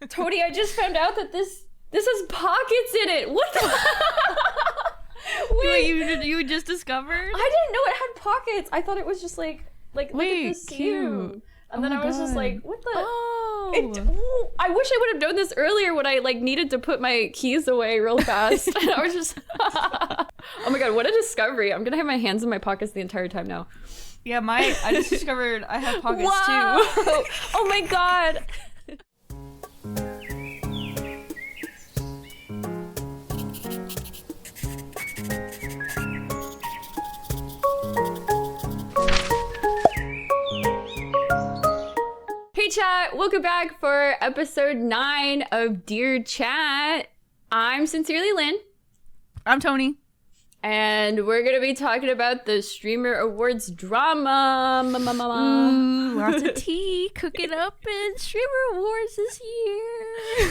Tony, I just found out that this has pockets in it. What the? Wait, you just discovered? I didn't know it had pockets. I thought it was just like look at this cute. And then I was just like, what the? Oh. I wish I would have known this earlier when I needed to put my keys away real fast. And I was just, oh my god, what a discovery! I'm gonna have my hands in my pockets the entire time now. Yeah, I just discovered I have pockets Wow. too. Oh my god. Hey chat, welcome back for episode 9 of Dear Chat. I'm sincerelyLyn. I'm Tony. And we're going to be talking about the Streamer Awards drama. Ooh, lots of tea cooking up in Streamer Awards this year.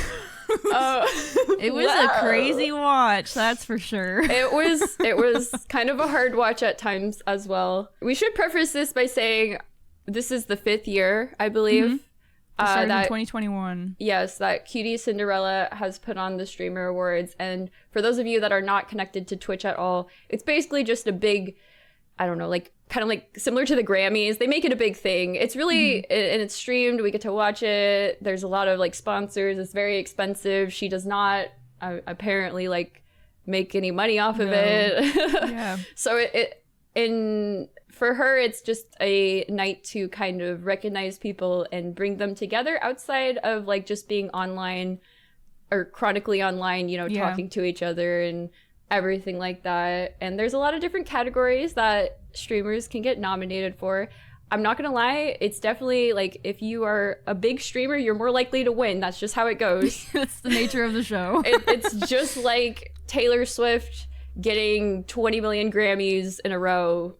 It was a crazy watch, that's for sure. It was kind of a hard watch at times as well. We should preface this by saying this is the 5th year, I believe. Mm-hmm. Started in that 2021. Yes, that Cutie Cinderella has put on the Streamer Awards. And for those of you that are not connected to Twitch at all, it's basically just a big, I don't know, kind of similar to the Grammys. They make it a big thing. It's really, and it's streamed. We get to watch it. There's a lot of sponsors. It's very expensive. She does not apparently make any money off of it. Yeah. So for her, it's just a night to kind of recognize people and bring them together outside of just being online or chronically online, talking to each other and everything like that. And there's a lot of different categories that streamers can get nominated for. I'm not gonna lie, it's definitely if you are a big streamer, you're more likely to win. That's just how it goes. That's the nature of the show. It's just like Taylor Swift getting 20 million Grammys in a row.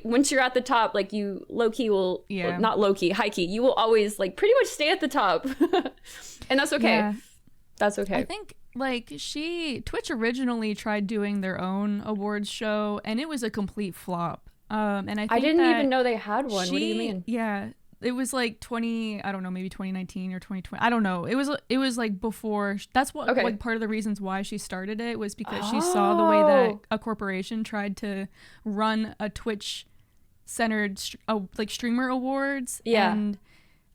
Once you're at the top, you low-key will, well, not low-key, high-key, you will always pretty much stay at the top. And that's okay. Yeah. That's okay. I think Twitch originally tried doing their own awards show and it was a complete flop. And I didn't even know they had one. What do you mean? Yeah. It was maybe 2019 or 2020. I don't know. It was before. That's what part of the reasons why she started it was because she saw the way that a corporation tried to run a Twitch centered streamer awards. Yeah.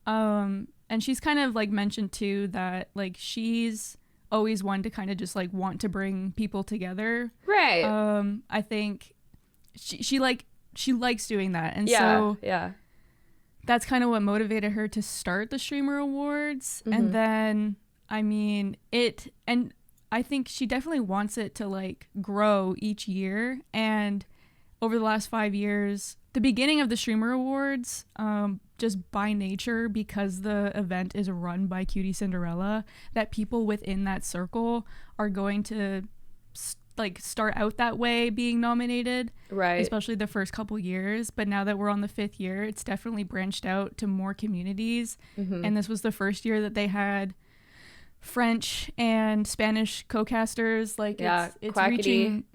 And she's kind of mentioned too that she's always one to kind of just want to bring people together. Right. I think she likes doing that. And yeah. That's kind of what motivated her to start the Streamer Awards. Mm-hmm. And then, and I think she definitely wants it to grow each year. And over the last 5 years, the beginning of the Streamer Awards, just by nature, because the event is run by Cutie Cinderella, that people within that circle are going to start out that way being nominated, right? Especially the first couple years. But now that we're on the 5th year, it's definitely branched out to more communities. Mm-hmm. And this was the first year that they had French and Spanish co-casters. It's reaching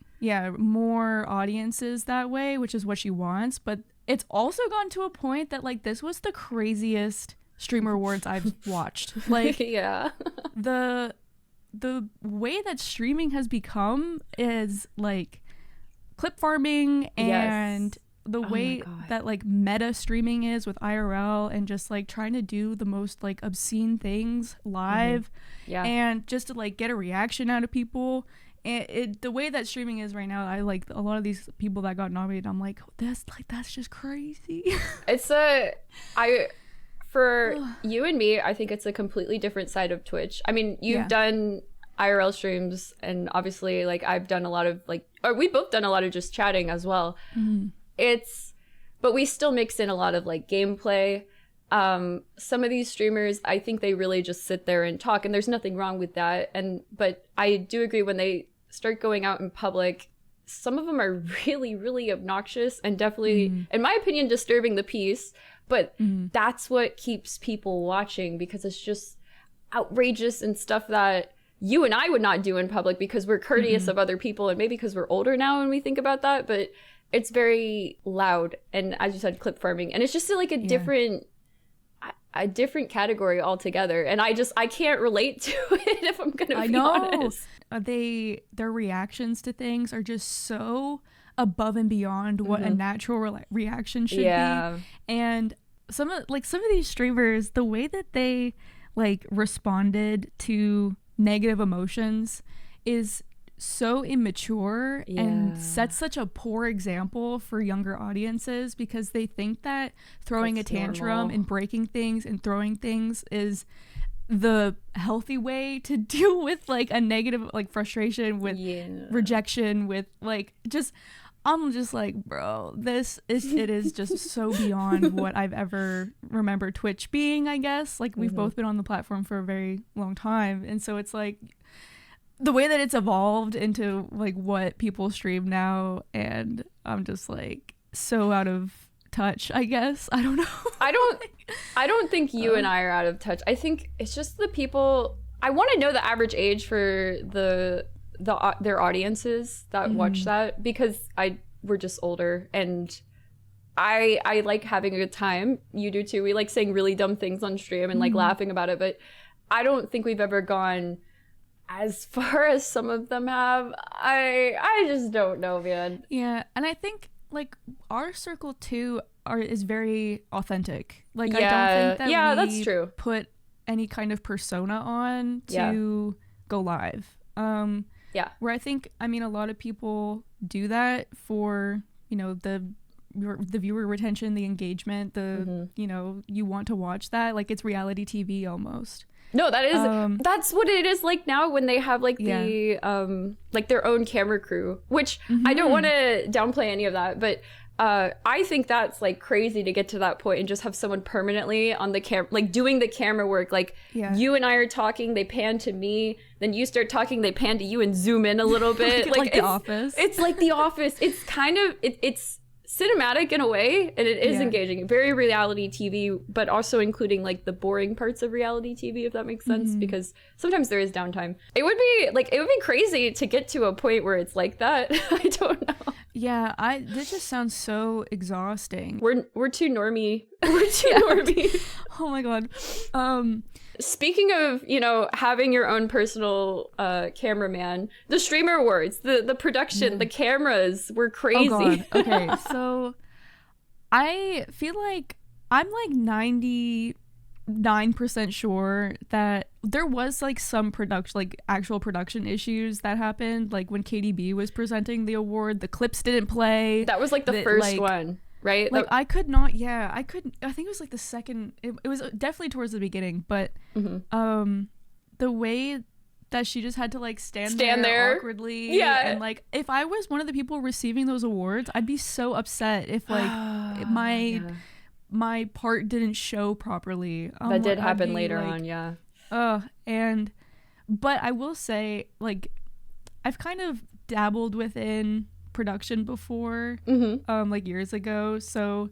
more audiences that way, which is what she wants. But it's also gone to a point that this was the craziest Streamer Awards I've watched. Yeah. The way that streaming has become is clip farming and the way that meta streaming is with IRL and just trying to do the most obscene things live. Mm-hmm. Yeah. And just to get a reaction out of people. And the way that streaming is right now, I a lot of these people that got nominated. I'm that's just crazy. For you and me, I think it's a completely different side of Twitch. I mean, you've done IRL streams, and obviously, I've done a lot of or we both done a lot of just chatting as well. Mm-hmm. But we still mix in a lot of gameplay. Some of these streamers, I think they really just sit there and talk, and there's nothing wrong with that. But I do agree when they start going out in public, some of them are really, really obnoxious and definitely, in my opinion, disturbing the peace. But that's what keeps people watching, because it's just outrageous and stuff that you and I would not do in public because we're courteous of other people, and maybe because we're older now and we think about that. But it's very loud and, as you said, clip farming. And it's just a different, a different category altogether, and I can't relate to it if I'm gonna be honest. Their reactions to things are just so above and beyond what a natural reaction should be. And some of these streamers, the way that they like responded to negative emotions is so immature and sets such a poor example for younger audiences, because they think that throwing a tantrum normal. And breaking things and throwing things is the healthy way to deal with like a negative like frustration with rejection with like just I'm just like, bro, it is just so beyond what I've ever remembered Twitch being, I guess. Like, we've both been on the platform for a very long time. And so it's like the way that it's evolved into like what people stream now. And I'm just like so out of touch, I guess. I don't know. I don't think you and I are out of touch. I think it's just the people. I want to know the average age for their audiences that watch that, because we're just older, and I like having a good time. You do too. We like saying really dumb things on stream and like laughing about it, but I don't think we've ever gone as far as some of them have. I just don't know, man. Yeah, and I think like our circle too is very authentic. Like, I don't think that we that's true. Put any kind of persona on to go live. Where I think, I mean, a lot of people do that for, you know, the viewer retention, the engagement, you know, you want to watch that. Like, it's reality TV almost. No, that is, that's what it is like now when they have like the, like their own camera crew, which I don't want to downplay any of that, but I think that's like crazy to get to that point and just have someone permanently on the camera, like doing the camera work. Like you and I are talking, they pan to me, then you start talking, they pan to you and zoom in a little bit. like The Office. It's like The Office. It's kind of, it's cinematic in a way, and it is engaging. Very reality TV, but also including like the boring parts of reality TV, if that makes sense, because sometimes there is downtime. It would be crazy to get to a point where it's like that. I don't know. Yeah, this just sounds so exhausting. We're too normie. We're too normie. Oh my god. Speaking of, you know, having your own personal cameraman, the Streamer Awards, the production, the cameras were crazy. Oh god. Okay, so I feel like I'm like 99% sure that there was like some production, like actual production issues that happened. Like when KDB was presenting the award, the clips didn't play. That was like the first one, right? Like I think it was like the second, it was definitely towards the beginning, but the way that she just had to like stand there awkwardly, and like if I was one of the people receiving those awards, I'd be so upset if like my part didn't show properly. That did happen later on, but I will say, like, I've kind of dabbled within production before, like years ago, so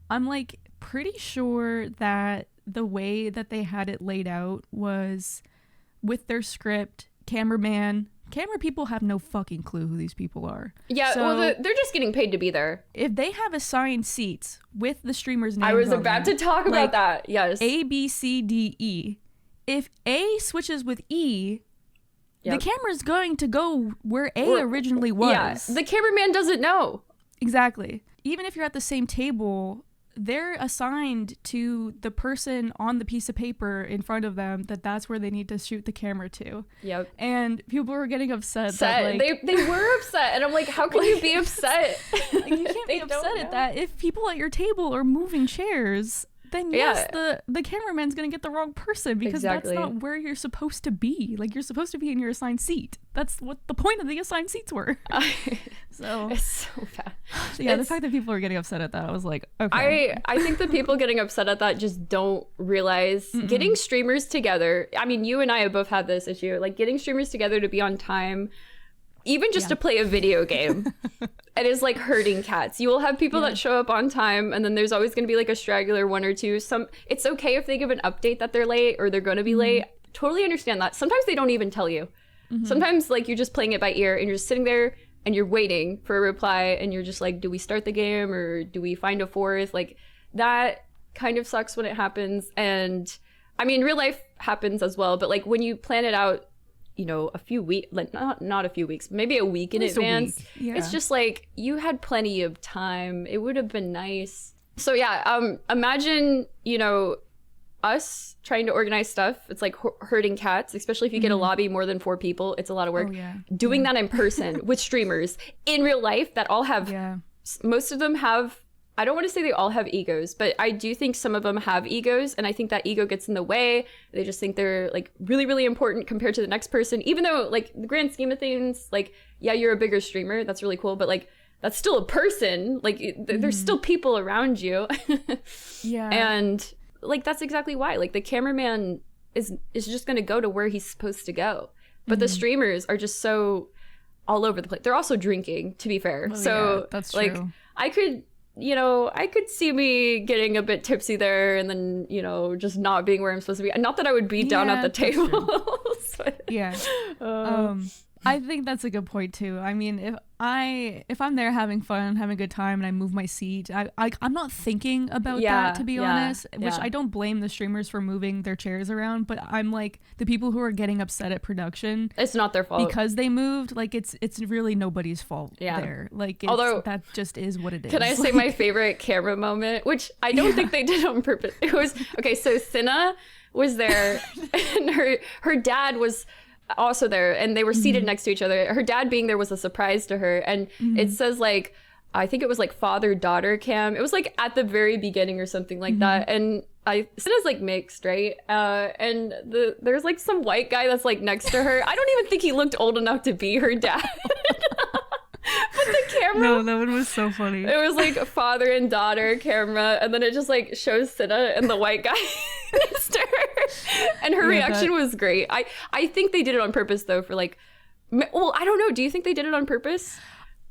I'm like pretty sure that the way that they had it laid out was with their script, camera people have no fucking clue who these people are. Yeah, so, well, they're just getting paid to be there. If they have assigned seats with the streamer's name, I was about to talk about that. Yes. A, B, C, D, E. If A switches with E, the camera's going to go where A originally was. Yeah, the cameraman doesn't know. Exactly. Even if you're at the same table, they're assigned to the person on the piece of paper in front of them that's where they need to shoot the camera to. Yep. And people were getting upset. That, like, they were upset, and I'm like, how can you be upset? Like, you can't be upset at that. If people at your table are moving chairs, then yes, the cameraman's gonna get the wrong person, because that's not where you're supposed to be. Like, you're supposed to be in your assigned seat. That's what the point of the assigned seats were. So it's so bad. So the fact that people are getting upset at that, I was like, okay. I think the people getting upset at that just don't realize getting streamers together. I mean, you and I have both had this issue, like getting streamers together to be on time, even just to play a video game. It is like herding cats. You will have people that show up on time, and then there's always going to be like a straggler, one or two. It's okay if they give an update that they're late or they're going to be late. Totally understand that. Sometimes they don't even tell you. Sometimes like you're just playing it by ear, and you're just sitting there and you're waiting for a reply, and you're just like, do we start the game or do we find a fourth? Like, that kind of sucks when it happens. And I mean, real life happens as well, but like when you plan it out, you know, a few weeks, like not a few weeks, maybe a week in advance, it's just like you had plenty of time. It would have been nice. So yeah, imagine, you know, us trying to organize stuff. It's like herding cats, especially if you get a lobby more than 4 people. It's a lot of work. Doing that in person with streamers in real life that all have, most of them have, I don't want to say they all have egos, but I do think some of them have egos, and I think that ego gets in the way. They just think they're like really, really important compared to the next person, even though like the grand scheme of things, like, yeah, you're a bigger streamer, that's really cool, but like that's still a person. Like there's still people around you. And like that's exactly why, like the cameraman is just gonna go to where he's supposed to go, but the streamers are just so all over the place. They're also drinking, to be fair. That's like true. I could see me getting a bit tipsy there and then, you know, just not being where I'm supposed to be. Not that I would be down at the table. I think that's a good point too. I mean, if I'm there having fun, having a good time, and I move my seat, I'm not thinking about that, to be honest. Which I don't blame the streamers for moving their chairs around, but I'm like, the people who are getting upset at production, it's not their fault because they moved. Like it's really nobody's fault there. Like although that just is what it is. Can I say my favorite camera moment, which I don't think they did on purpose? It was okay. So Cinna was there, and her dad was also there, and they were seated next to each other. Her dad being there was a surprise to her, and it says like, I think it was like father-daughter cam. It was like at the very beginning or something like that. And Cinna's like mixed, right? And there's like some white guy that's like next to her. I don't even think he looked old enough to be her dad. But the camera, no, that one was so funny. It was like father and daughter camera, and then it just like shows Cinna and the white guy next to her, and her reaction was great. I think they did it on purpose though, for like, well, I don't know, do you think they did it on purpose?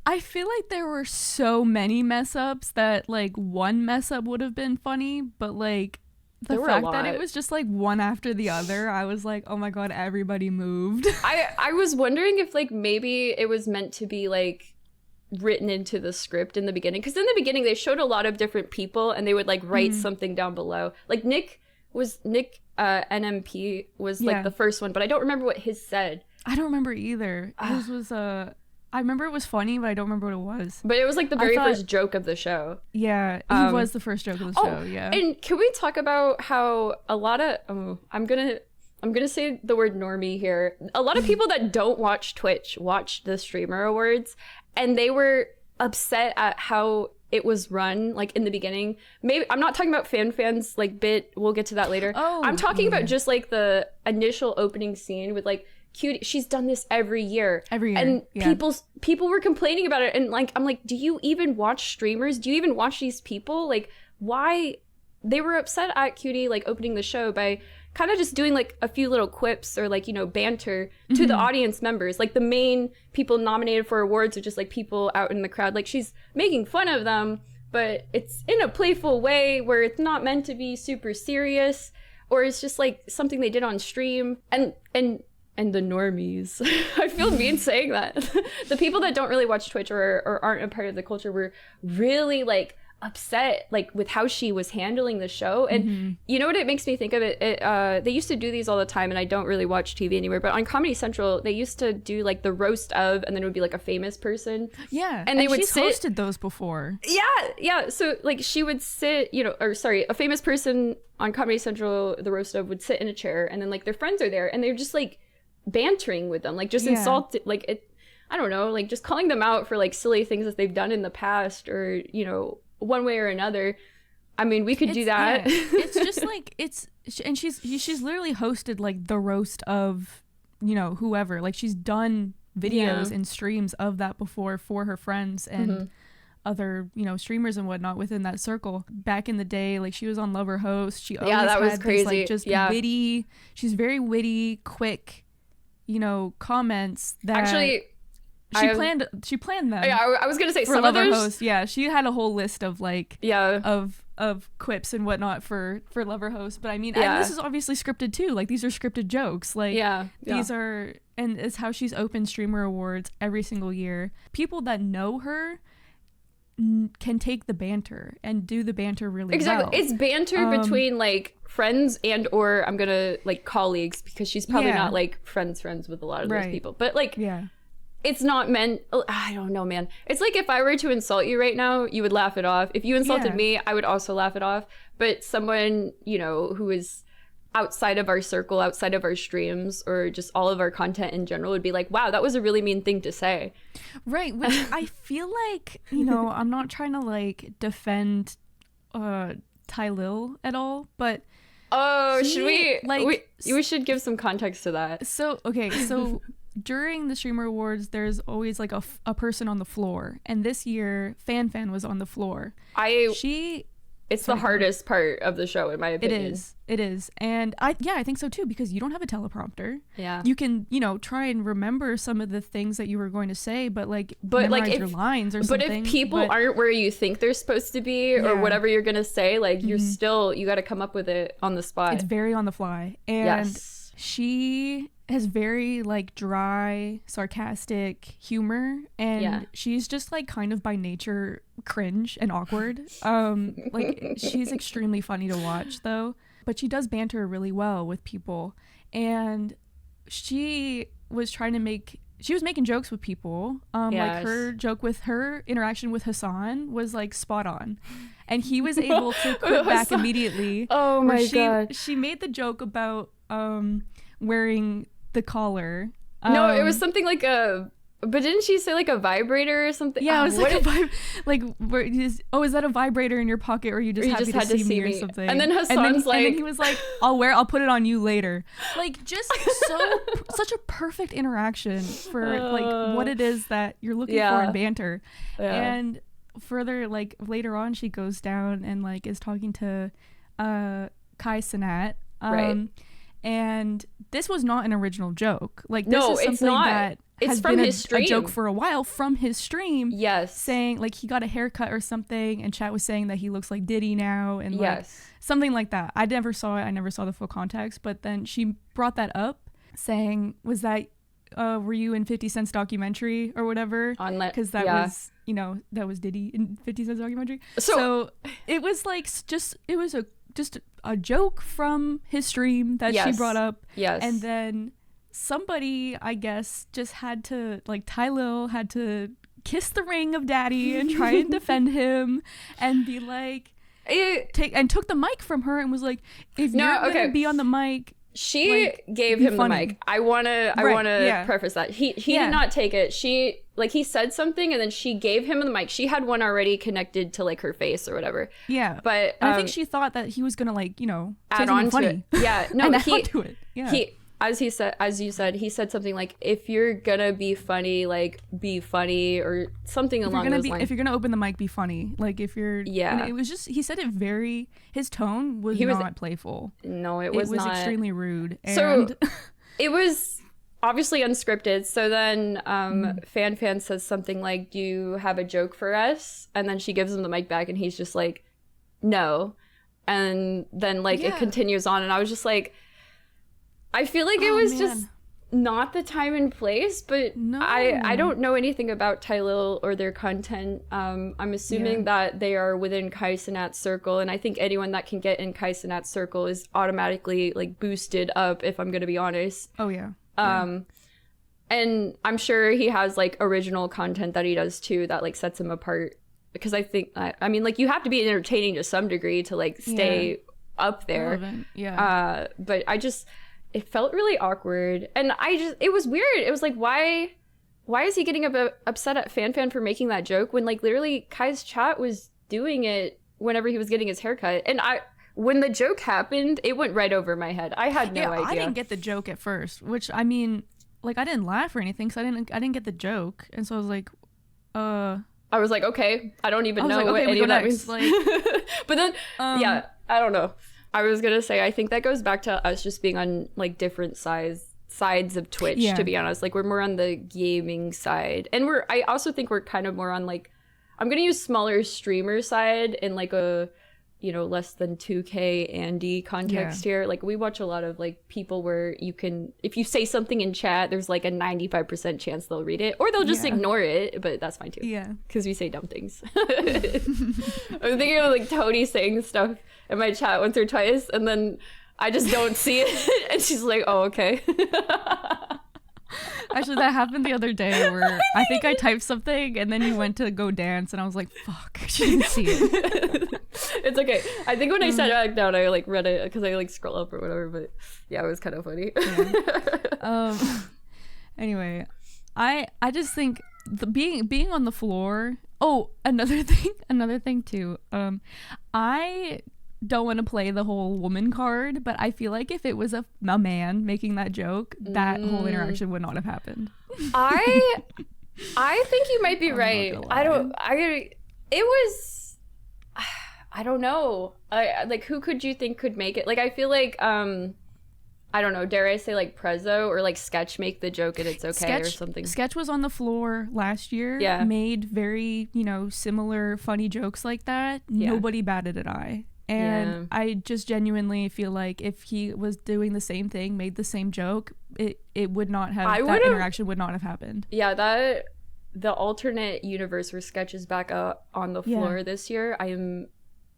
I feel like there were so many mess ups that like one mess up would have been funny, but like the fact that it was just like one after the other, I was like, oh my god, everybody moved. I was wondering if like maybe it was meant to be like written into the script in the beginning, because in the beginning they showed a lot of different people and they would like write something down below. Like Nick NMP was like the first one, but I don't remember what his said. I don't remember either. His was I remember it was funny, but I don't remember what it was. But it was like the very first joke of the show. Yeah, he was the first joke of the show. Yeah. And can we talk about how a lot of I'm gonna say the word normie here. A lot of people that don't watch Twitch watched the Streamer Awards, and they were upset at how it was run, like in the beginning. Maybe I'm not talking about fans like bit. We'll get to that later. I'm talking about just like the initial opening scene with like Cutie. She's done this every year, and people were complaining about it, and like I'm like, do you even watch streamers? Do you even watch these people? Like, why? They were upset at Cutie like opening the show by kind of just doing like a few little quips or like, you know, banter to the audience members. Like the main people nominated for awards are just like people out in the crowd. Like she's making fun of them, but it's in a playful way where it's not meant to be super serious, or it's just like something they did on stream. And the normies, I feel mean saying that. The people that don't really watch Twitch or aren't a part of the culture were really like upset like with how she was handling the show. And you know what it makes me think of? They used to do these all the time, and I don't really watch TV anymore, but on Comedy Central they used to do like the roast of, and then it would be like a famous person. And they would hosted those before. So like she would sit, you know, or sorry, a famous person on Comedy Central, the roast of, would sit in a chair, and then like their friends are there, and they're just like bantering with them, like just insulting, like it, I don't know, like just calling them out for like silly things that they've done in the past, or, you know, one way or another. I mean, we could do that. It's just like and she's literally hosted like the roast of, you know, whoever. Like she's done videos and streams of that before for her friends and other, you know, streamers and whatnot within that circle. Back in the day, like she was on Love or Host. She always that was had crazy. These, like, just witty. She's very witty, quick, you know, comments that actually she planned them. Yeah, I was gonna say for some Love of or those. Host. Yeah, she had a whole list of like of quips and whatnot for Love or Host. But I mean, and this is obviously scripted too. Like these are scripted jokes. Like these are, and it's how she's opened Streamer Awards every single year. People that know her can take the banter and do the banter really exactly well. It's banter between like friends and or I'm gonna like colleagues, because she's probably not like friends with a lot of those people, but like it's not meant, I don't know, man. It's like if I were to insult you right now, you would laugh it off. If you insulted me, I would also laugh it off. But someone, you know, who is outside of our circle, outside of our streams, or just all of our content in general would be like, wow, that was a really mean thing to say. Right, which I feel like, you know, I'm not trying to like defend tylil at all, but should we like we should give some context to that. So during the Streamer Awards, there's always like a person on the floor, and this year Fan was on the floor. It's the hardest part of the show, in my opinion. It is. And I think so too, because you don't have a teleprompter. Yeah. You can, you know, try and remember some of the things that you were going to say, but memorize your lines or something. But if people aren't where you think they're supposed to be, or whatever you're going to say, like you got to come up with it on the spot. It's very on the fly. And she has very like dry, sarcastic humor, and she's just like kind of by nature cringe and awkward. Like she's extremely funny to watch though, but she does banter really well with people, and she was making jokes with people. Like her joke with her interaction with Hassan was like spot on, and he was able to quit back immediately. Oh my god. She made the joke about wearing the collar. No, it was something like but didn't she say like a vibrator or something? Yeah, it was is that a vibrator in your pocket, or you just happy to see me or something? And then Hassan's and then he was like, I'll put it on you later. Like, just such a perfect interaction for like what it is that you're looking for in banter. And further, like later on, she goes down and like is talking to cenat. And this was not an original joke. Like, this is something that has been a joke for a while from his stream. Yes. Saying, like, he got a haircut or something, and chat was saying that he looks like Diddy now, and like something like that. I never saw it. I never saw the full context. But then she brought that up, saying, was that, were you in 50 Cent's documentary or whatever? Because that was, you know, that was Diddy in 50 Cent's documentary. So it was like, just a joke from his stream that she brought up. Yes. And then somebody, I guess, just had to, like, tylil had to kiss the ring of daddy and try and defend him and be like, took the mic from her and was like, if you're gonna be on the mic, she gave him the mic. I wanna preface that. He did not take it. He said something and then she gave him the mic. She had one already connected to like her face or whatever. Yeah. But I think she thought that he was gonna like, you know, add on to it. Yeah. No, add on to it. Yeah. As you said, he said something like, if you're gonna be funny, like be funny, or something along those lines. If you're gonna open the mic, be funny. Like if you're and it was just, he said it very, his tone was not playful. No, it was not. Extremely rude. And so it was obviously unscripted. So then Fan says something like, do you have a joke for us? And then she gives him the mic back and he's just like, no. And then like it continues on, and I was just like, I feel like it was just not the time and place, but I don't know anything about tylil or their content. I'm assuming that they are within cenat's circle, and I think anyone that can get in cenat's circle is automatically like boosted up, if I'm gonna be honest. Oh yeah. And I'm sure he has like original content that he does too that like sets him apart, because I think I mean, like, you have to be entertaining to some degree to like stay up there. Relevant. Yeah. But it felt really awkward, and it was weird. It was like, why is he getting upset at Fan for making that joke when like literally Kai's chat was doing it whenever he was getting his haircut? And when the joke happened, it went right over my head. I had no idea. I didn't get the joke at first, which, I mean, like, I didn't laugh or anything, so I didn't get the joke, and so I was like, I was like, okay, I don't even know what any of that means. Like, but then, I don't know. I was gonna say, I think that goes back to us just being on like different sides of Twitch, to be honest. Like, we're more on the gaming side, and I also think we're kind of more on like, I'm gonna use smaller streamer side in like a you know, less than 2K Andy context here. Like, we watch a lot of like people where you can, if you say something in chat, there's like a 95% chance they'll read it, or they'll just ignore it, but that's fine too. Yeah, because we say dumb things. I'm thinking of like Tony saying stuff in my chat once or twice, and then I just don't see it, and she's like, "Oh, okay." Actually, that happened the other day where I think I typed something and then you went to go dance and I was like, fuck, she didn't see it. It's okay. I think when I sat back down, I like read it because I like scroll up or whatever, but yeah, it was kind of funny. Anyway, I just think being on the floor. Oh, another thing too. I don't want to play the whole woman card, but I feel like if it was a man making that joke, that whole interaction would not have happened. I think you might be right. I don't know. Like, who could you think could make it? Like, I feel like I don't know, dare I say like Prezzo or like Sketch make the joke and it's okay or something. Sketch was on the floor last year, made very, you know, similar funny jokes like that. Nobody batted an eye. And I just genuinely feel like if he was doing the same thing, made the same joke, it would not have, that interaction would not have happened. Yeah, the alternate universe where Sketch is back up on the floor this year, I am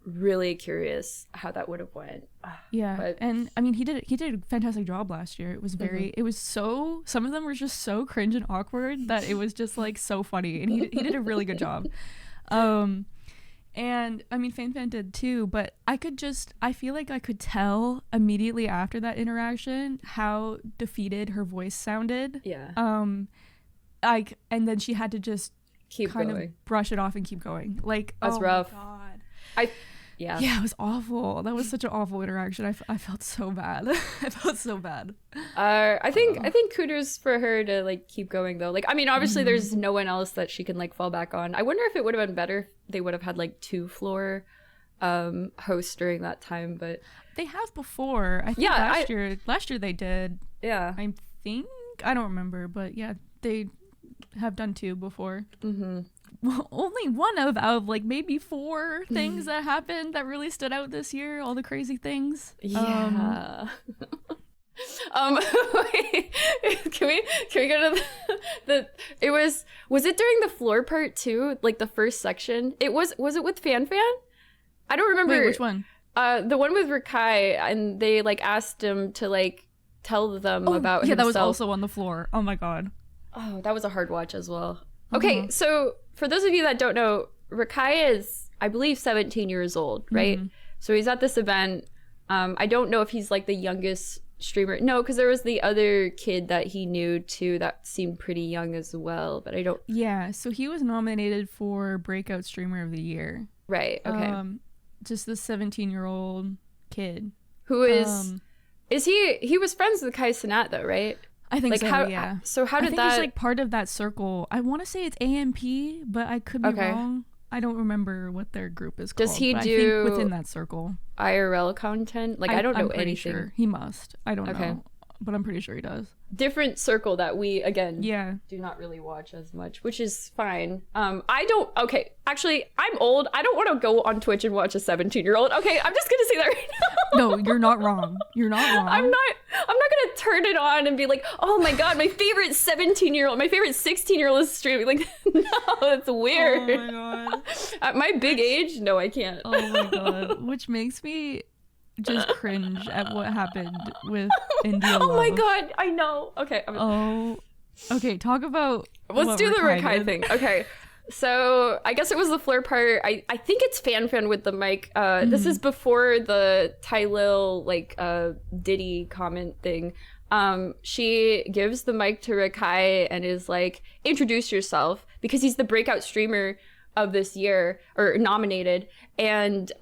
really curious how that would have went. And I mean, he did a fantastic job last year. It was very, it was so, some of them were just so cringe and awkward that it was just like so funny, and he did a really good job. And I mean, Fan did too, but I feel like I could tell immediately after that interaction how defeated her voice sounded. Yeah. And then she had to just keep kind of brush it off and keep going. Like, that's rough. My God. Yeah, it was awful. That was such an awful interaction. I felt so bad. I felt so bad. I think kudos for her to like keep going though. Like, I mean, obviously there's no one else that she can like fall back on. I wonder if it would have been better if they would have had like 2 floor hosts during that time, but they have before. I think last year they did. Yeah. I think, I don't remember, but yeah, they have done 2 before. Well, only one of like maybe 4 things that happened that really stood out this year. All the crazy things. Yeah. Wait, can we go to the it was it during the floor part too? Like the first section? It was it with Fan? I don't remember. Wait, which one? The one with Rekai, and they like asked him to like tell them about himself. That was also on the floor. Oh my God. Oh, that was a hard watch as well. Okay, so for those of you that don't know, Rekai is, I believe, 17 years old, right? So he's at this event. I don't know if he's like the youngest streamer. No, because there was the other kid that he knew too that seemed pretty young as well, but I don't. Yeah, so he was nominated for Breakout Streamer of the Year. Right, okay. Just the 17-year-old kid. Who is he was friends with Kai Cenat though, right? I think like, so, yeah. So how did that... I think he's like part of that circle. I want to say it's AMP, but I could be wrong. I don't remember what their group is called. Does he do... I think within that circle. IRL content? Like, I don't know anything. Sure. He must. I don't know. But I'm pretty sure he does. Different circle that we, again, do not really watch as much, which is fine. Actually, I'm old. I don't want to go on Twitch and watch a 17-year-old. Okay, I'm just going to say that right now. No, you're not wrong. You're not wrong. I'm not going to turn it on and be like, oh my God, my favorite 17-year-old, my favorite 16-year-old is streaming. Like, no, that's weird. Oh my God. At my big age, no, I can't. Oh my God. Which makes me just cringe at what happened with India Love. Oh my God, I know. Okay. Okay, talk about let's do the Rekai thing. Okay. So I guess it was the floor part. I think it's Fan with the mic. This is before the tylil like Diddy comment thing. She gives the mic to Rekai and is like, introduce yourself, because he's the breakout streamer of this year, or nominated, and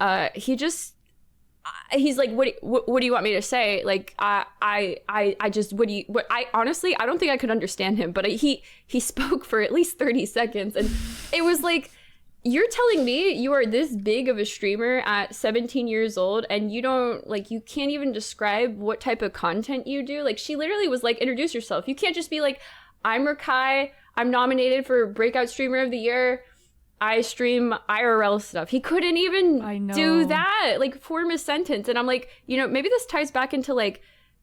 he's like, what do you want me to say? Like, I honestly, I don't think I could understand him, but he spoke for at least 30 seconds, and it was like, you're telling me you are this big of a streamer at 17 years old and you can't even describe what type of content you do? Like, she literally was like, introduce yourself. You can't just be like, I'm Rekai, I'm nominated for Breakout Streamer of the Year. I stream IRL stuff. He couldn't even do that, like form a sentence. And I'm like, you know, maybe this ties back into like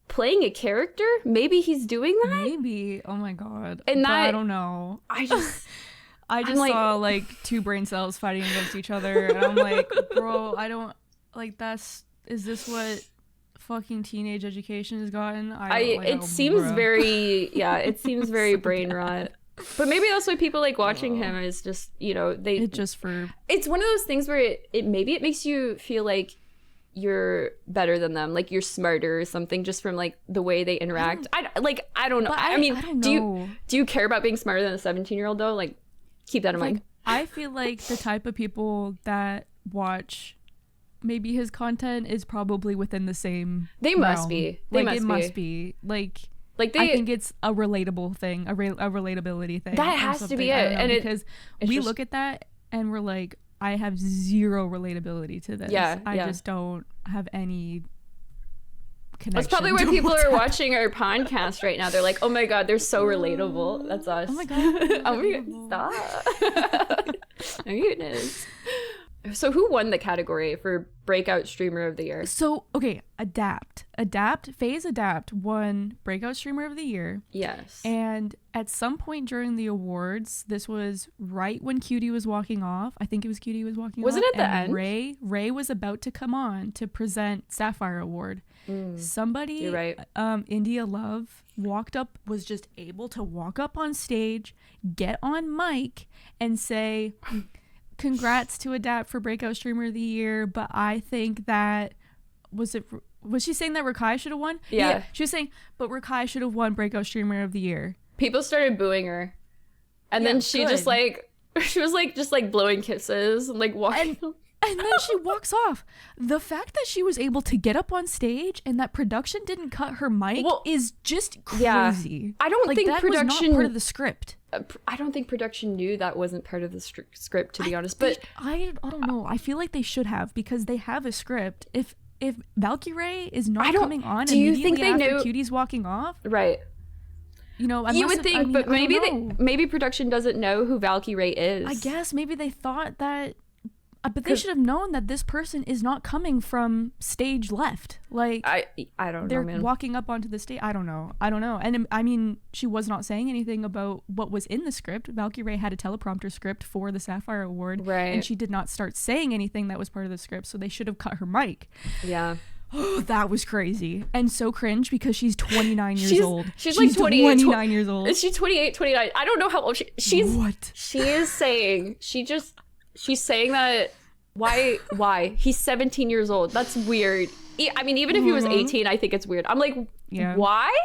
playing a character. Maybe he's doing that. Maybe. Oh my God. And but that, I don't know. I just saw like two brain cells fighting against each other, and I'm like, bro, I don't like. Is this what fucking teenage education has gotten? It seems very brain rot. But maybe that's why people like watching him is just, you know, it's one of those things where it makes you feel like you're better than them, like you're smarter or something, just from like the way they interact. I don't know. I mean, do you care about being smarter than a 17-year-old though? Like, keep that in mind. I feel like the type of people that watch maybe his content is probably within the same They must be. I think it's a relatable thing, a relatability thing. That has to be it. And because we look at that and we're like, I have zero relatability to this. I just don't have any connection. That's probably why people are watching our podcast right now. They're like, oh my God, they're so relatable. That's us. Oh my God. Oh my God, stop. Oh my goodness. So who won the category for Breakout Streamer of the Year? So, okay, FaZe Adapt won Breakout Streamer of the Year. Yes. And at some point during the awards, this was right when Cutie was walking off. I think it was Cutie was walking off. Was it at the end? Ray was about to come on to present Sapphire Award. Somebody, you're right. India Love was just able to walk up on stage, get on mic, and say, congrats to Adapt for Breakout Streamer of the Year, but I think that was she saying that rekai should have won? Yeah. She was saying, but rekai should have won Breakout Streamer of the Year. People started booing her. And then she was just blowing kisses and like walking. And then she walks off. The fact that she was able to get up on stage and that production didn't cut her mic is just crazy. Yeah. I don't think that production was not part of the script. I don't think production knew that wasn't part of the script, to be honest. But I don't know. I feel like they should have, because they have a script. If Valkyrae is not coming on immediately after Cutie's walking off, right? You know, you would think, but maybe production doesn't know who Valkyrae is. I guess maybe they thought that. But they should have known that this person is not coming from stage left. Like, I don't know, man. They're walking up onto the stage. I don't know. And I mean, she was not saying anything about what was in the script. Valkyrae had a teleprompter script for the Sapphire Award. Right. And she did not start saying anything that was part of the script. So they should have cut her mic. Yeah. Oh, that was crazy. And so cringe, because she's 29 years old. She's like 29 years old. Is she 28, 29? I don't know how old she's. What? She is saying, she's saying that why he's 17 years old. That's weird. I mean, even if he was 18, I think it's weird. I'm like, why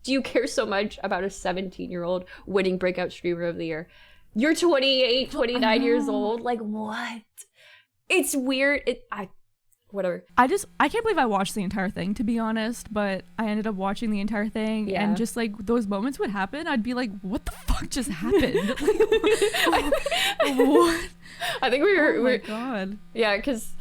do you care so much about a 17-year-old winning Breakout Streamer of the Year? You're 28, 29 years old. Like, what? It's weird. Whatever. I can't believe I watched the entire thing, to be honest, but I ended up watching the entire thing, and just like those moments would happen, I'd be like, what the fuck just happened? What? I think we're oh my God. Yeah, because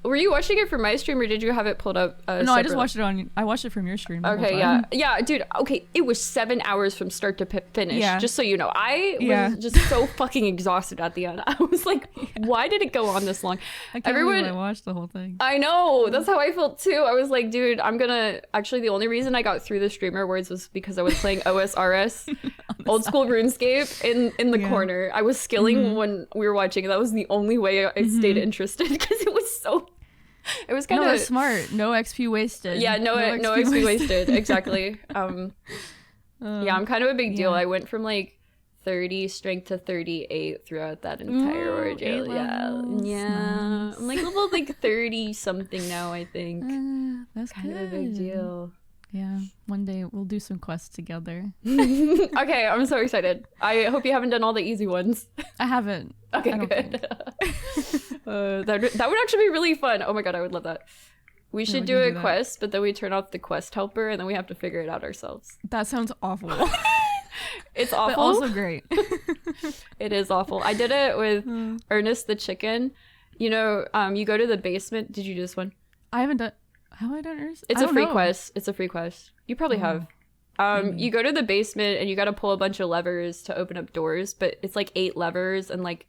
were you watching it from my stream, or did you have it pulled up? No, I just watched it I watched it from your stream. Okay, yeah, dude. Okay, it was 7 hours from start to finish. Yeah. Just so you know, I was just so fucking exhausted at the end. I was like, why did it go on this long? I can't believe I watched the whole thing. I know, that's how I felt too. I was like, dude, actually, the only reason I got through the Streamer Awards was because I was playing osrs, old school RuneScape, in the corner. I was skilling when we were watching. That was the only way I stayed interested, because it was so. It was kind of smart. No XP wasted. Yeah, no XP wasted. Exactly. Yeah, I'm kind of a big deal. I went from like 30 strength to 38 throughout that entire ordeal. Yeah. Nice. I'm like level like 30 something now, I think. That's kind of a big deal. Yeah, one day we'll do some quests together. Okay, I'm so excited. I hope you haven't done all the easy ones. I haven't. Okay, good. That would actually be really fun. Oh my God, I would love that. We should do a quest, but then we turn off the quest helper, and then we have to figure it out ourselves. That sounds awful. It's awful. But also great. It is awful. I did it with Ernest the chicken. You know, you go to the basement. Did you do this one? I haven't done. Have I done Ernest? It's a free quest. It's a free quest. You probably have. You go to the basement and you got to pull a bunch of levers to open up doors, but it's like 8 levers, and like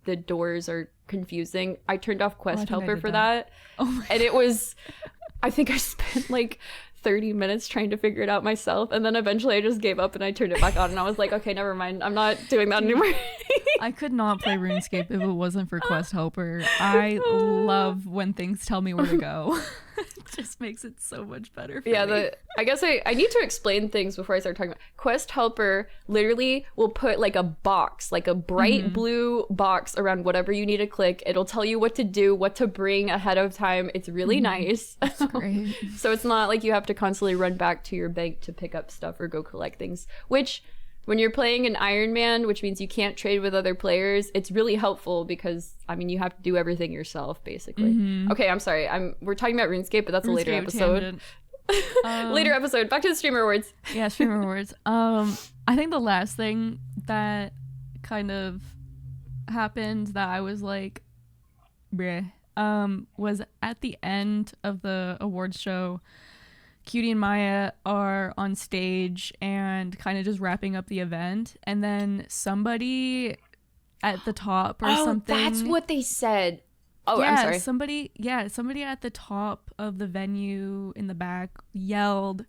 the doors are confusing. I turned off Quest Helper for that. And it was, I think I spent like 30 minutes trying to figure it out myself, and then eventually I just gave up and I turned it back on, and I was like, okay, never mind, I'm not doing that anymore. I could not play RuneScape if it wasn't for Quest Helper. I love when things tell me where to go. It just makes it so much better for me. I guess I need to explain things before I start talking about Quest Helper. Literally will put like a box, like a bright blue box around whatever you need to click. It'll tell you what to do, what to bring ahead of time. It's really nice. That's great. So it's not like you have to constantly run back to your bank to pick up stuff or go collect things, which when you're playing an Iron Man, which means you can't trade with other players, it's really helpful because, I mean, you have to do everything yourself, basically. Okay, I'm sorry. We're talking about RuneScape, but that's a later episode. Later episode. Back to the Streamer Awards. Yeah, Streamer Awards. I think the last thing that kind of happened that I was like, bleh, was at the end of the awards show. Cutie and Maya are on stage and kind of just wrapping up the event, and then somebody at the top or something. That's what they said. Oh, yeah, I'm sorry. Somebody at the top of the venue in the back yelled.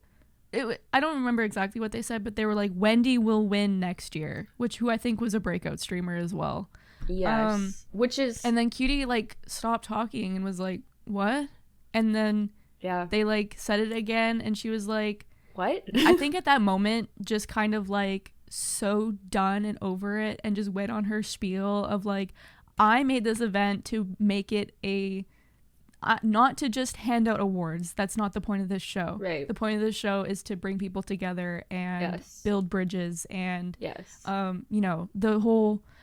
I don't remember exactly what they said, but they were like, "Wendy will win next year," who I think was a breakout streamer as well. Yes, which is. And then Cutie like stopped talking and was like, "What?" And then. Yeah. They like said it again, and she was like, what? I think at that moment just kind of like so done and over it, and just went on her spiel of like, I made this event to make it not to just hand out awards. That's not the point of this show. Right. The point of this show is to bring people together and build bridges, and you know,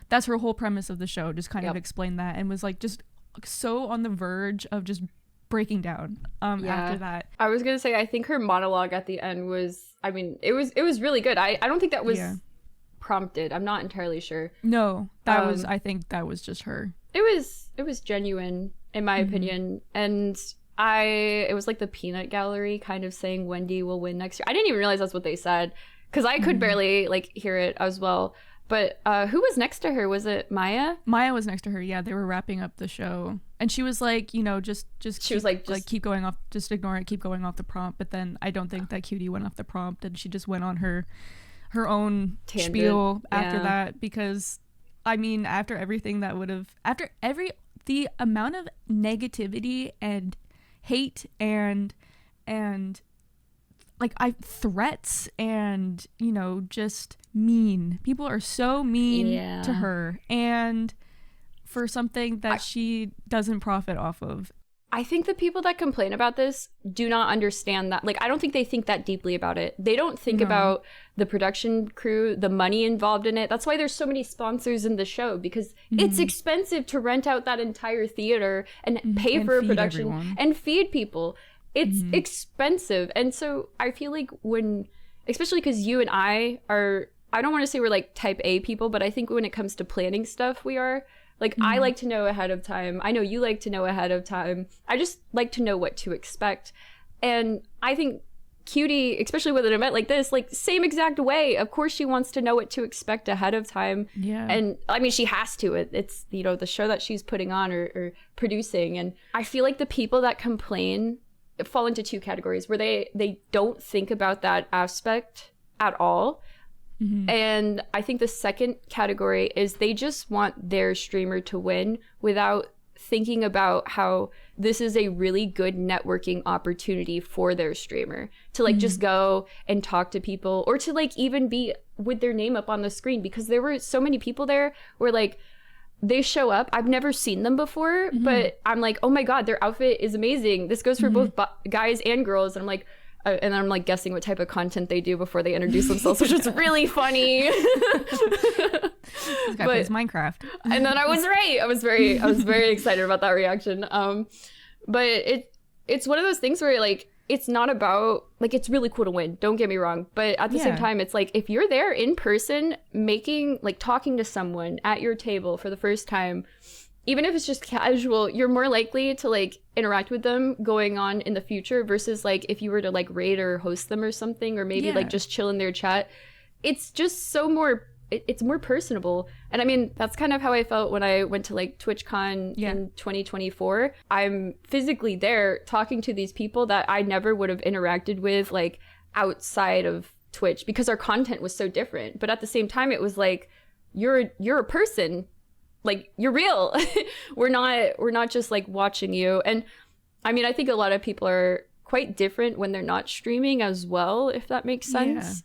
that's her whole premise of the show. Just kind of explained that, and was like just so on the verge of just breaking down after that. I was gonna say, I think her monologue at the end was, I mean, it was really good. I don't think that was prompted. I'm not entirely sure. No, that was, I think that was just her. It was genuine in my opinion, and it was like the peanut gallery kind of saying Wendy will win next year. I didn't even realize that's what they said because I could barely like hear it as well. But who was next to her? Was it Maya? Maya was next to her. Yeah, they were wrapping up the show, and she was like, you know, just she was like keep going off, just ignore it, keep going off the prompt. But then I don't think that Cutie went off the prompt, and she just went on her own tangent spiel after that, because I mean, after everything that would have, the amount of negativity and hate and like threats and, you know, just mean. People are so mean to her, and for something that she doesn't profit off of. I think the people that complain about this do not understand that. Like, I don't think they think that deeply about it. They don't think about the production crew, the money involved in it. That's why there's so many sponsors in the show, because it's expensive to rent out that entire theater and pay for a production and feed people. It's expensive. And so I feel like especially because you and I don't want to say we're like type A people, but I think when it comes to planning stuff, we are. Like, I like to know ahead of time. I know you like to know ahead of time. I just like to know what to expect. And I think Cutie, especially with an event like this, like, same exact way. Of course she wants to know what to expect ahead of time. Yeah. And I mean, she has to. It's, you know, the show that she's putting on or producing. And I feel like the people that complain fall into two categories where they don't think about that aspect at all. And I think the second category is they just want their streamer to win without thinking about how this is a really good networking opportunity for their streamer to like just go and talk to people, or to like even be with their name up on the screen, because there were so many people there where like they show up, I've never seen them before, but I'm like, oh my god, their outfit is amazing. This goes for both guys and girls. And I'm like, and I'm like guessing what type of content they do before they introduce themselves, which is really funny. This guy plays Minecraft. And then I was right. I was very excited about that reaction. But it's one of those things where like, it's not about like, it's really cool to win, don't get me wrong, but at the same time, it's like, if you're there in person talking to someone at your table for the first time, even if it's just casual, you're more likely to like interact with them going on in the future versus like if you were to like rate or host them or something, or maybe like just chill in their chat. It's just so more it's more personable. And I mean, that's kind of how I felt when I went to like TwitchCon in 2024. I'm physically there talking to these people that I never would have interacted with like outside of Twitch, because our content was so different. But at the same time, it was like, you're a person, like you're real. we're not just like watching you. And I mean, I think a lot of people are quite different when they're not streaming as well, if that makes sense.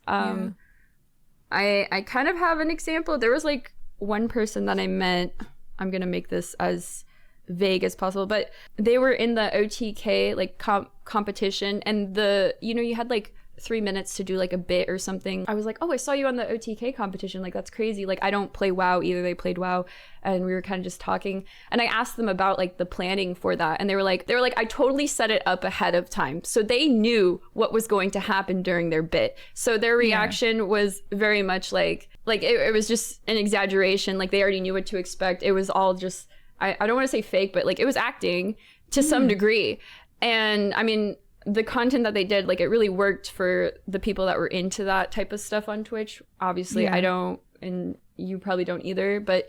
I kind of have an example. There was like one person that I met, I'm gonna make this as vague as possible, but they were in the OTK like competition, and you had like 3 minutes to do like a bit or something. I was like, oh, I saw you on the OTK competition, like that's crazy. Like I don't play WoW either. They played WoW, and we were kind of just talking, and I asked them about like the planning for that, and they were like I totally set it up ahead of time, so they knew what was going to happen during their bit. So their reaction was very much like it was just an exaggeration. Like they already knew what to expect. It was all just, I don't want to say fake, but like it was acting to some degree. And I mean, the content that they did, like it really worked for the people that were into that type of stuff on Twitch. Obviously I don't, and you probably don't either, but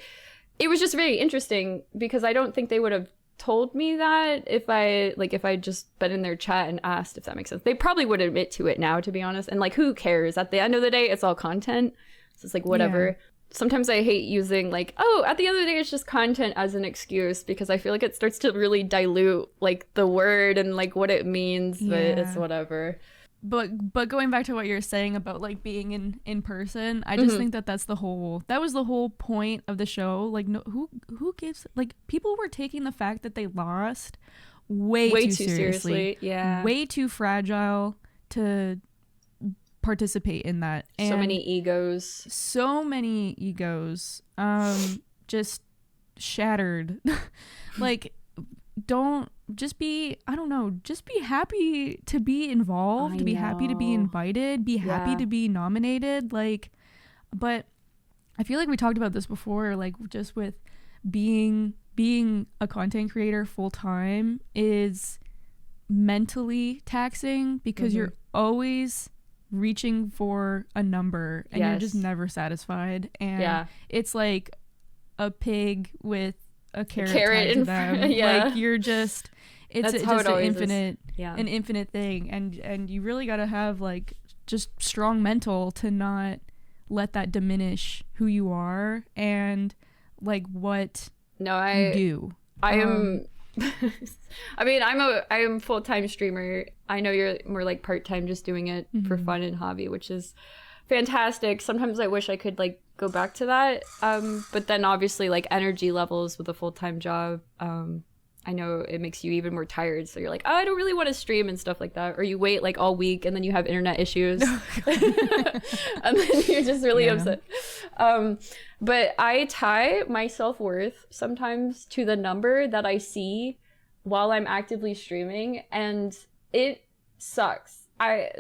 it was just very interesting because I don't think they would have told me that if I just been in their chat and asked, if that makes sense. They probably would admit to it now, to be honest. And like, who cares? At the end of the day, it's all content. So it's like, whatever. Sometimes I hate using like, oh, at the end of the day, it's just content as an excuse, because I feel like it starts to really dilute like the word and like what it means, but it's whatever. But going back to what you're saying about like being in person, I just think that was the whole point of the show. Like, no, who gives, like, people were taking the fact that they lost way too seriously. Yeah, way too fragile to participate in that. And so many egos just shattered. Like, just be happy to be involved, be happy to be invited, be happy to be nominated. Like, but I feel like we talked about this before, like just with being a content creator full time is mentally taxing, because you're always reaching for a number and you're just never satisfied, and it's like a pig with a carrot tied to them. Like you're just, it's just an infinite thing, and you really got to have like just strong mental to not let that diminish who you are and like what you do. I am I mean, I am full-time streamer. I know you're more like part-time, just doing it for fun and hobby, which is fantastic. Sometimes I wish I could like go back to that, but then obviously like energy levels with a full-time job, I know it makes you even more tired, so you're like, oh, I don't really want to stream and stuff like that, or you wait like all week and then you have internet issues and then you're just really upset. But I tie my self-worth sometimes to the number that I see while I'm actively streaming, and it sucks. I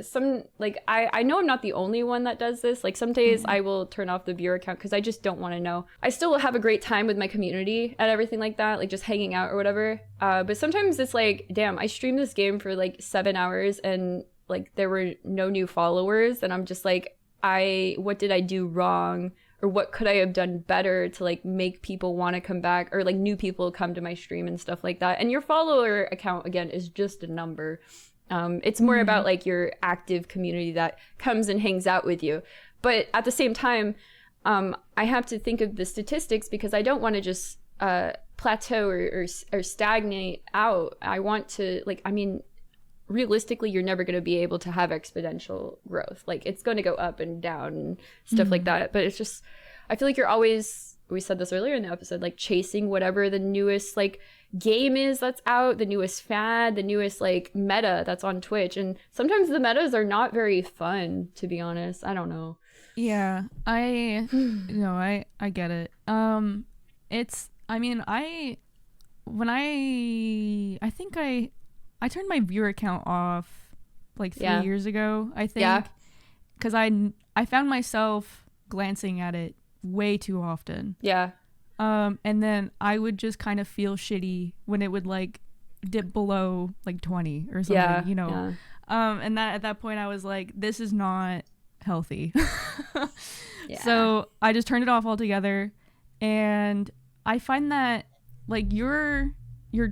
know I'm not the only one that does this. Like some days I will turn off the viewer account because I just don't want to know. I still will have a great time with my community and everything like that, like just hanging out or whatever. But sometimes it's like, damn, I streamed this game for like 7 hours and like there were no new followers, and I'm just like, what did I do wrong? Or what could I have done better to like make people want to come back, or like new people come to my stream and stuff like that. And your follower account, again, is just a number. It's more about like your active community that comes and hangs out with you. But at the same time, I have to think of the statistics, because I don't want to just plateau or stagnate out. I want to, like, I mean, realistically, you're never going to be able to have exponential growth. Like, it's going to go up and down and stuff like that. But it's just, I feel like you're always, we said this earlier in the episode, like chasing whatever the newest like game is that's out, the newest fad, the newest like meta that's on Twitch. And sometimes the metas are not very fun, to be honest. I don't know. Yeah, I get it. It's, I mean, I think I turned my viewer count off like 3 years ago, I think, because I found myself glancing at it way too often. And then I would just kind of feel shitty when it would like dip below like 20 or something, you know. And that at that point I was like, this is not healthy. So I just turned it off altogether. And I find that like your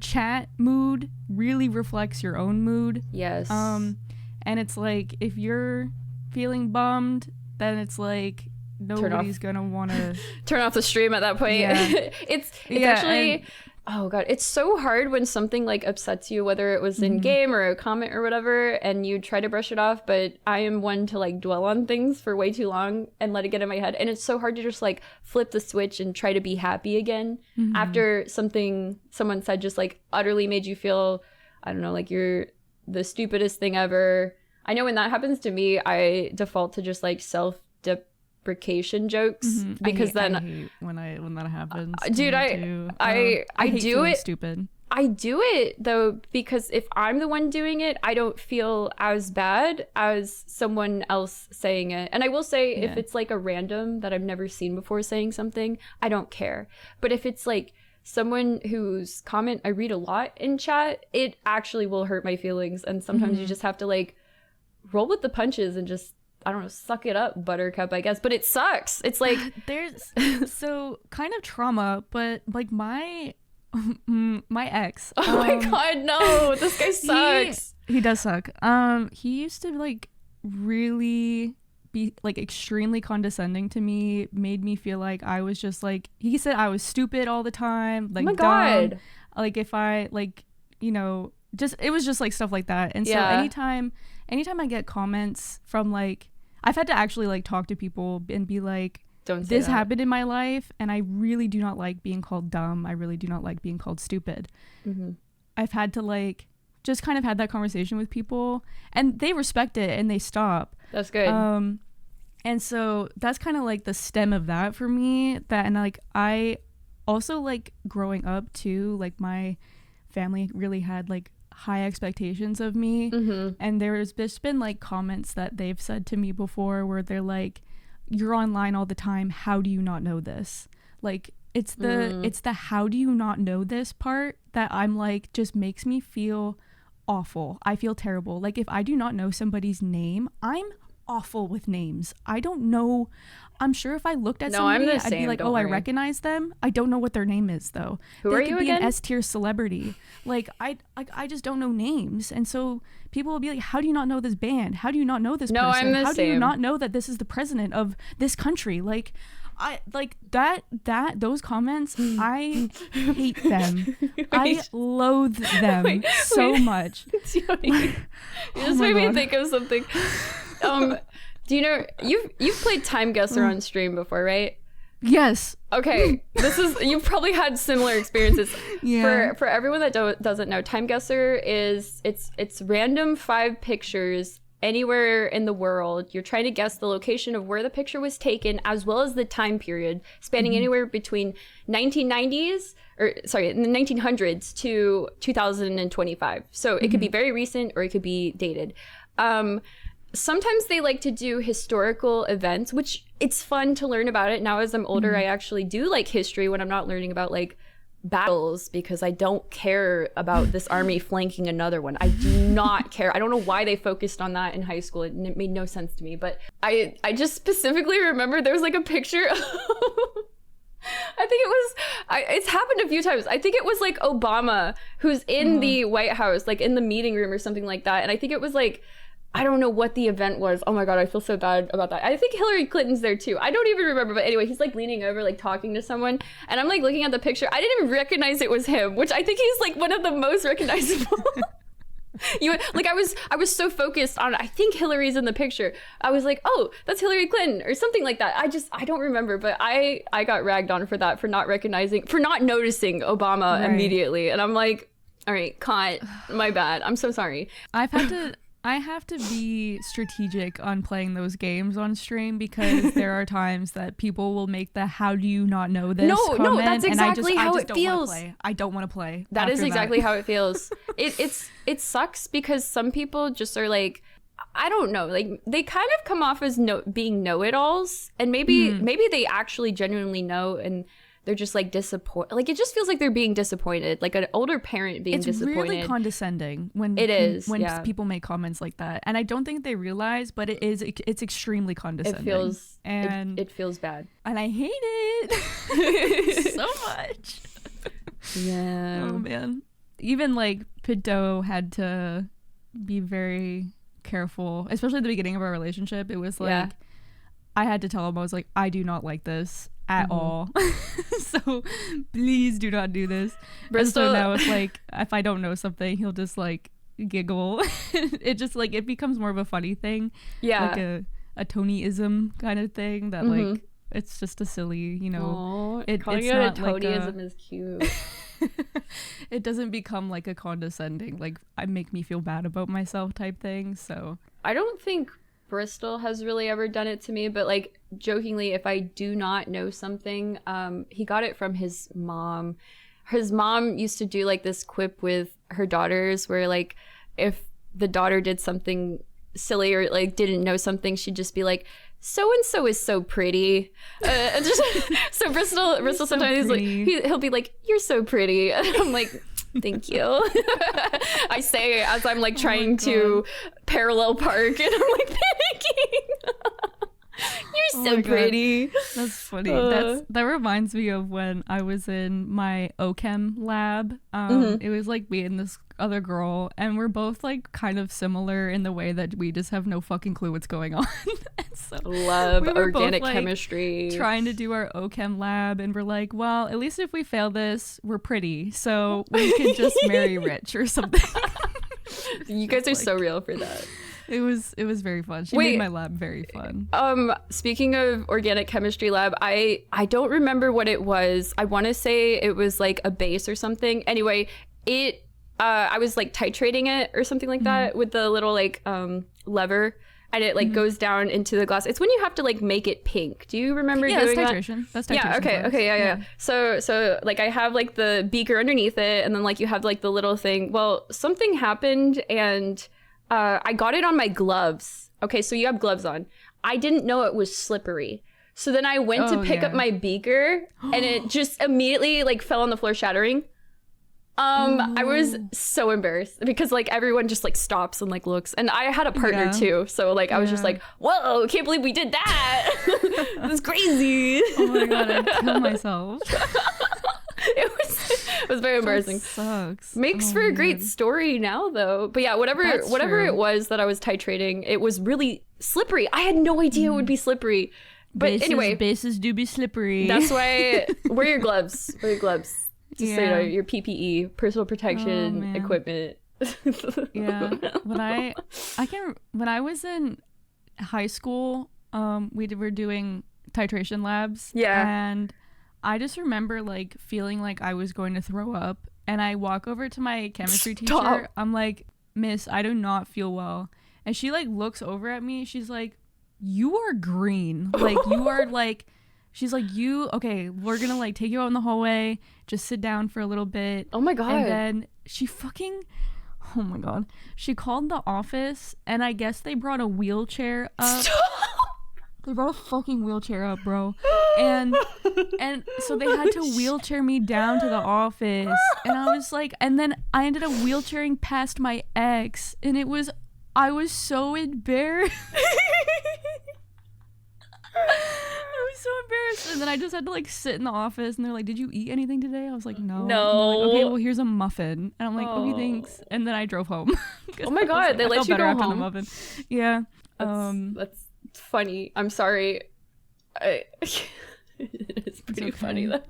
chat mood really reflects your own mood. Yes. And it's like if you're feeling bummed, then it's like nobody's gonna want to turn off the stream at that point. Yeah. it's actually oh god, it's so hard when something like upsets you, whether it was in game or a comment or whatever, and you try to brush it off. But I am one to like dwell on things for way too long and let it get in my head, and it's so hard to just like flip the switch and try to be happy again after someone said just like utterly made you feel, I don't know, like you're the stupidest thing ever. I know when that happens to me, I default to just like self-deprecation jokes because I hate when that happens. Dude, I hate do it. Stupid. I do it though because if I'm the one doing it, I don't feel as bad as someone else saying it. And I will say, if it's like a random that I've never seen before saying something, I don't care. But if it's like someone whose comment I read a lot in chat, it actually will hurt my feelings. And sometimes you just have to like roll with the punches and just, I don't know, suck it up, buttercup, I guess. But it sucks. It's like there's so kind of trauma, but like my ex. Oh my god, no! This guy sucks. He does suck. He used to like really be like extremely condescending to me. Made me feel like I was just like, he said I was stupid all the time. Like, oh my dumb. god. Like if I like, you know, just it was just like stuff like that. And so anytime I get comments from like, I've had to actually like talk to people and be like, don't say this that. happened in my life and I really do not like being called dumb. I really do not like being called stupid. I've had to like just kind of had that conversation with people and they respect it and they stop. That's good. And so that's kind of like the stem of that for me. That, and like I also like growing up too, like my family really had like high expectations of me, and there's just been like comments that they've said to me before where they're like, you're online all the time, how do you not know this? Like it's the how do you not know this part that I'm like just makes me feel awful. I feel terrible. Like if I do not know somebody's name, I'm awful with names. I don't know. I'm sure if I looked at somebody, I'd be like, oh, I recognize them. I don't know what their name is though. Who are you again? They could be an S-tier celebrity. Like I just don't know names. And so people will be like, how do you not know this band? How do you not know this person? I'm the How same. do you not know that this is the president of this country? Like I like that those comments, I hate them. I loathe them so much. You just made me think of something. Do you know you've played Time Guesser on stream before, right? Yes. Okay, you've probably had similar experiences. For everyone that doesn't know, Time Guesser is it's random 5 pictures anywhere in the world. You're trying to guess the location of where the picture was taken, as well as the time period, spanning anywhere between 1990s in the 1900s to 2025. So it could be very recent or it could be dated. Sometimes they like to do historical events, which it's fun to learn about it. Now as I'm older, I actually do like history when I'm not learning about like battles, because I don't care about this army flanking another one. I do not care. I don't know why they focused on that in high school. It made no sense to me. But I just specifically remember there was like a picture of I think it was, it's happened a few times. I think it was like Obama who's in the White House, like in the meeting room or something like that. And I think it was like, I don't know what the event was. Oh my God, I feel so bad about that. I think Hillary Clinton's there too. I don't even remember. But anyway, he's like leaning over, like talking to someone. And I'm like looking at the picture. I didn't even recognize it was him, which I think he's like one of the most recognizable. I was so focused on, I think Hillary's in the picture. I was like, oh, that's Hillary Clinton or something like that. I don't remember, but I got ragged on for that, for not noticing Obama immediately. And I'm like, all right, caught, my bad. I'm so sorry. I have to be strategic on playing those games on stream, because there are times that people will make the "how do you not know this?" comment, no, that's exactly how it feels. I don't want to play. That is exactly how it feels. It sucks because some people just are like, I don't know, like they kind of come off as being know-it-alls, and maybe they actually genuinely know, and they're just like disappointed. Like it just feels like they're being disappointed, like an older parent being disappointed. It's really condescending when people make comments like that, and I don't think they realize, but it's extremely condescending. It feels bad, and I hate it so much. Yeah. Oh man. Even like Pinto had to be very careful, especially at the beginning of our relationship. It was like I had to tell him, I was like, I do not like this at all. So please do not do this. Bristol, and so now it's like if I don't know something, he'll just like giggle. It just like it becomes more of a funny thing. Yeah. Like a Tonyism kind of thing that like it's just a silly, you know. Calling it a Tonyism is cute. It doesn't become like a condescending, like I make me feel bad about myself type thing. So I don't think Bristol has really ever done it to me, but like jokingly, if I do not know something, he got it from his mom. His mom used to do like this quip with her daughters where like if the daughter did something silly or like didn't know something, she'd just be like, so and so is so pretty. So Bristol so sometimes he'll be like, you're so pretty, and I'm like, thank you. I say as I'm like trying to parallel park, and I'm like thinking, you're so pretty. That's funny. That reminds me of when I was in my chem lab. It was like me and this other girl, and we're both like kind of similar in the way that we just have no fucking clue what's going on. And so love we organic both, like, chemistry, trying to do our chem lab, and we're like, well, at least if we fail this, we're pretty, so we can just marry rich or something. You guys are so real for that. It was very fun. She made my lab very fun. Speaking of organic chemistry lab, I don't remember what it was. I want to say it was like a base or something. Anyway, I was like titrating it or something like that with the little like lever, and it like goes down into the glass. It's when you have to like make it pink. Do you remember doing that? That's titration. Yeah, okay, yeah. So like I have like the beaker underneath it, and then like you have like the little thing. Well, something happened, and I got it on my gloves. Okay, so you have gloves on. I didn't know it was slippery. So then I went to pick up my beaker, and it just immediately like fell on the floor, shattering. I was so embarrassed because like everyone just like stops and like looks, and I had a partner too, so like I was just like, whoa, can't believe we did that. That's crazy. Oh my god, I'd kill myself. It was very embarrassing. Sucks. Makes for a great story now though. But yeah, whatever it was that I was titrating, it was really slippery. I had no idea it would be slippery. But anyway, bases do be slippery. That's why wear your gloves. Wear your gloves. Just so you know, your PPE, personal protection equipment. Yeah. When I was in high school, we were doing titration labs. Yeah. And I just remember like feeling like I was going to throw up, and I walk over to my chemistry teacher. I'm like, Miss, I do not feel well. And she like looks over at me. She's like, you are green. Like you are like, she's like, okay, we're gonna like take you out in the hallway, just sit down for a little bit. Oh my god. And then she oh my god, she called the office, and I guess they brought a wheelchair up. They brought a fucking wheelchair up, bro. And so they had to wheelchair me down to the office, and I was like, and then I ended up wheelchairing past my ex, and I was so embarrassed. I was so embarrassed, and then I just had to like sit in the office, and they're like, did you eat anything today? I was like, no. Like, okay, well, here's a muffin. And I'm like, okay, thanks. And then I drove home. Oh my god, they let you go home. The muffin. Yeah. That's funny. I'm sorry. It's pretty funny though.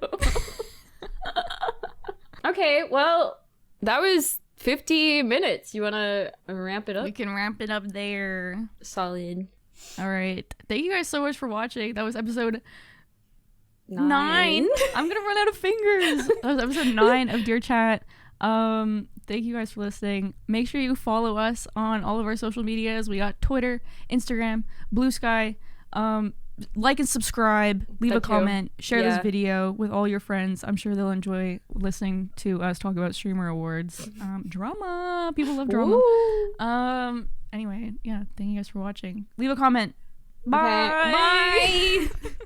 Okay, well, that was 50 minutes. You want to ramp it up? We can ramp it up there. Solid. All right. Thank you guys so much for watching. That was episode 9. I'm gonna run out of fingers. That was episode 9 of Dear Chat. Thank you guys for listening. Make sure you follow us on all of our social medias. We got Twitter, Instagram, Blue Sky. Like and subscribe. Leave a comment. Share this video with all your friends. I'm sure they'll enjoy listening to us talk about streamer awards. Drama. People love drama. Woo. Anyway, yeah. Thank you guys for watching. Leave a comment. Bye. Okay. Bye.